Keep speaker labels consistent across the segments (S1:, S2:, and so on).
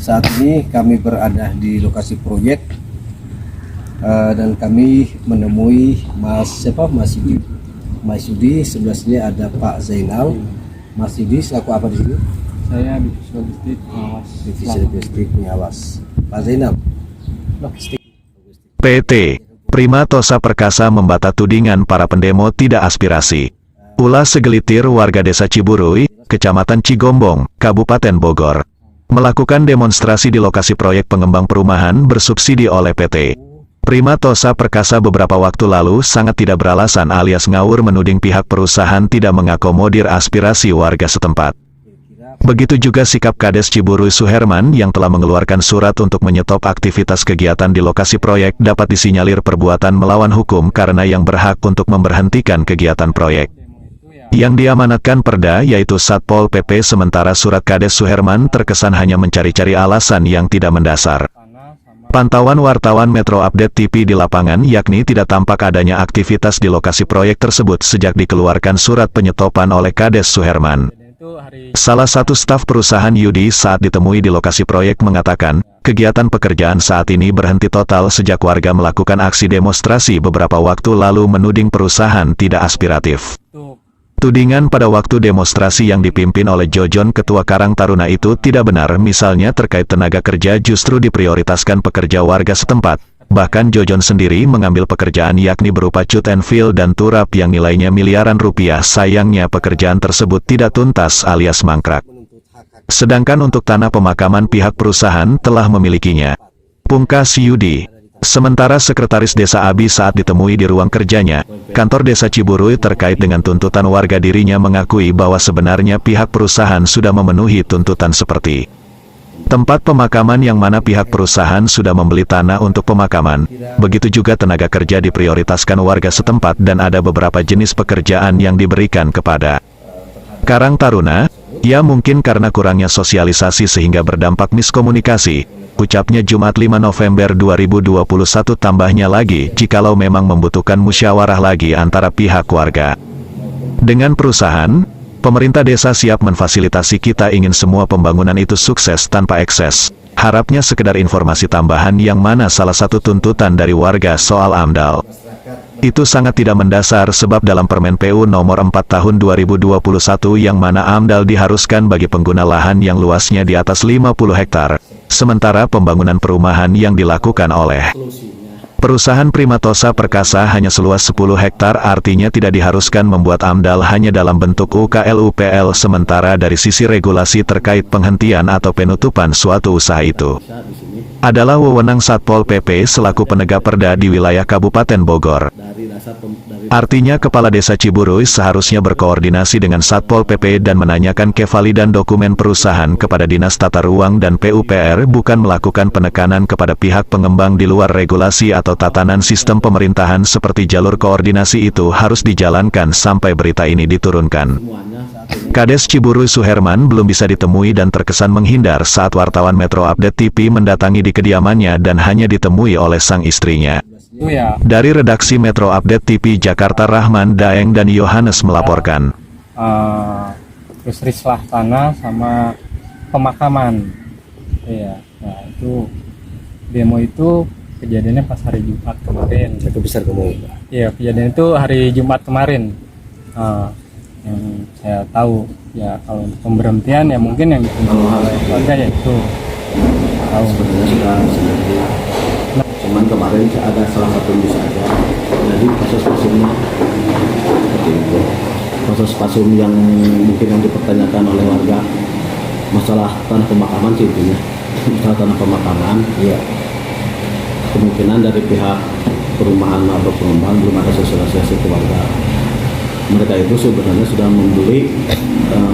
S1: Saat ini kami berada di lokasi proyek dan kami menemui Mas Yudi. Sebelah sini ada Pak Zainal. Mas Yudi selaku apa di sini?
S2: Saya divisi logistik pengawas.
S1: Divisi logistik pengawas. Pak Zainal,
S2: Logistik.
S3: PT Prima Tosa Perkasa membantah tudingan para pendemo tidak aspirasi. Ulah segelitir warga Desa Ciburui, Kecamatan Cigombong, Kabupaten Bogor, melakukan demonstrasi di lokasi proyek pengembang perumahan bersubsidi oleh PT Prima Tosa Perkasa beberapa waktu lalu sangat tidak beralasan alias ngawur menuding pihak perusahaan tidak mengakomodir aspirasi warga setempat. Begitu juga sikap Kades Ciburui Suherman yang telah mengeluarkan surat untuk menyetop aktivitas kegiatan di lokasi proyek dapat disinyalir perbuatan melawan hukum karena yang berhak untuk memberhentikan kegiatan proyek yang diamanatkan Perda yaitu Satpol PP, sementara surat Kades Suherman terkesan hanya mencari-cari alasan yang tidak mendasar. Pantauan wartawan Metro Update TV di lapangan yakni tidak tampak adanya aktivitas di lokasi proyek tersebut sejak dikeluarkan surat penyetopan oleh Kades Suherman. Salah satu staf perusahaan Yudi saat ditemui di lokasi proyek mengatakan, kegiatan pekerjaan saat ini berhenti total sejak warga melakukan aksi demonstrasi beberapa waktu lalu menuding perusahaan tidak aspiratif. Tudingan pada waktu demonstrasi yang dipimpin oleh Jojon Ketua Karang Taruna itu tidak benar, misalnya terkait tenaga kerja justru diprioritaskan pekerja warga setempat. Bahkan Jojon sendiri mengambil pekerjaan yakni berupa cut and fill dan turap yang nilainya miliaran rupiah, sayangnya pekerjaan tersebut tidak tuntas alias mangkrak. Sedangkan untuk tanah pemakaman pihak perusahaan telah memilikinya. Pungkas Yudi. Sementara Sekretaris Desa Abi saat ditemui di ruang kerjanya, kantor Desa Ciburui terkait dengan tuntutan warga, dirinya mengakui bahwa sebenarnya pihak perusahaan sudah memenuhi tuntutan seperti tempat pemakaman yang mana pihak perusahaan sudah membeli tanah untuk pemakaman. Begitu juga tenaga kerja diprioritaskan warga setempat dan ada beberapa jenis pekerjaan yang diberikan kepada Karang Taruna. Ya mungkin karena kurangnya sosialisasi sehingga berdampak miskomunikasi, ucapnya Jumat 5 November 2021. Tambahnya lagi, jikalau memang membutuhkan musyawarah lagi antara pihak warga dengan perusahaan, pemerintah desa siap memfasilitasi. Kita ingin semua pembangunan itu sukses tanpa ekses. Harapnya sekedar informasi tambahan yang mana salah satu tuntutan dari warga soal AMDAL itu sangat tidak mendasar, sebab dalam Permen PU nomor 4 tahun 2021 yang mana AMDAL diharuskan bagi pengguna lahan yang luasnya di atas 50 hektar. Sementara pembangunan perumahan yang dilakukan oleh perusahaan Prima Tosa Perkasa hanya seluas 10 hektar, artinya tidak diharuskan membuat AMDAL hanya dalam bentuk UKL-UPL. Sementara dari sisi regulasi terkait penghentian atau penutupan suatu usaha itu adalah wewenang Satpol PP selaku penegak perda di wilayah Kabupaten Bogor. Artinya Kepala Desa Ciburui seharusnya berkoordinasi dengan Satpol PP dan menanyakan kevalidan dokumen perusahaan kepada Dinas Tata Ruang dan PUPR, bukan melakukan penekanan kepada pihak pengembang di luar regulasi atau tatanan sistem pemerintahan. Seperti jalur koordinasi itu harus dijalankan sampai berita ini diturunkan. Kades Ciburui Suherman belum bisa ditemui dan terkesan menghindar saat wartawan Metro Update TV mendatangi di kediamannya dan hanya ditemui oleh sang istrinya. Dari redaksi Metro Update TV Jakarta, Rahman Daeng dan Yohanes melaporkan.
S2: Terus rislah tanah sama pemakaman. Iya, nah itu demo itu kejadiannya pas hari Jumat kemarin.
S1: Cukup besar kemarin.
S2: Iya, kejadian itu hari Jumat kemarin. Yang saya tahu ya, kalau untuk pemberhentian ya mungkin yang ditunggu oleh warga ya itu tahu.
S4: Sebenarnya cuman kemarin ada salah satu yang bisa aja, jadi proses pasumnya seperti itu, proses pasum yang mungkin yang dipertanyakan oleh warga, masalah tanah pemakaman sih intinya, masalah tanah pemakaman ya, kemungkinan dari pihak perumahan atau pengembang belum ada sosialisasi ke warga. Mereka itu sebenarnya sudah membeli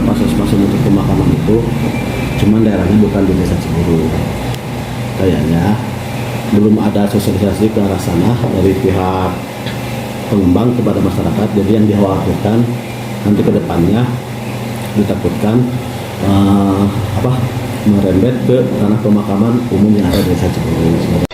S4: proses pasum untuk pemakaman itu, cuman daerahnya bukan di Desa Ciburui. Kayaknya belum ada sosialisasi ke arah sana dari pihak pengembang kepada masyarakat. Jadi yang dikhawatirkan nanti ke depannya ditakutkan merembet ke tanah pemakaman umum yang ada di Desa Ciburui.